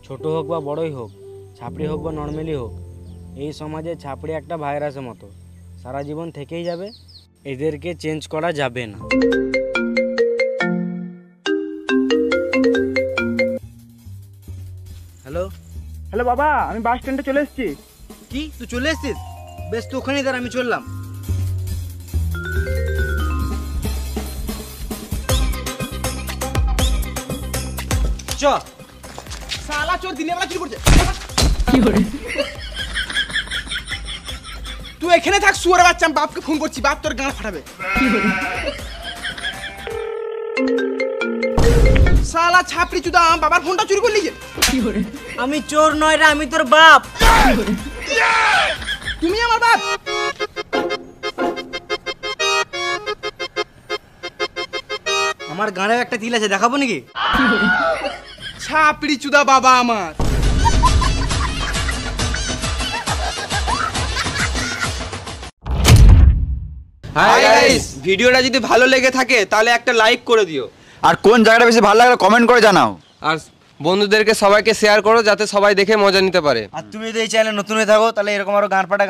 ছোট হোক বা বড়ই হোক, ছাপড়ি হোক বা নর্মালি হোক, এই সমাজে ছাপড়ি একটা ভাইরাসের মতো, সারা জীবন থেকেই যাবে। এদেরকে চেঞ্জ করা যাবে না। হ্যালো হ্যালো বাবা, আমি বাস স্ট্যান্ডে চলে এসেছি। কি, তুই চলে এসছিস? বেশ, তো ওখানেই দাঁড়া, আমি চললাম। চ। শালা চোর দিনে বেলা চুরি করছে। তুই এখানে থাক শুয়ারের বাচ্চা, আমি বাপকে ফোন করছি, বাপ তোর গান ফাটাবে। শালা ছাপড়ি চুদা, আমার বাবার ফোনটা চুরি করে নিয়েছে। আমি চোর নয় রে, আমি তোর বাপ। তুমি আমার বাপ? আমার গাঁড়েও একটা তিল আছে, দেখাবো নাকি? ছাপড়ি চুদা বাবা আমার। হাই গাইস, ভিডিওটা যদি ভালো লেগে থাকে তাহলে একটা লাইক করে দিও, আর কোন জায়গাটা বেশি ভালো লাগলো কমেন্ট করে জানাও। আর বন্ধুদেরকে সবাইকে শেয়ার করো যাতে সবাই দেখে মজা নিতে পারে। আর তুমি যদি এই চ্যানেলে নতুন হয়ে থাকো তাহলে এরকম আরো গান ফাটা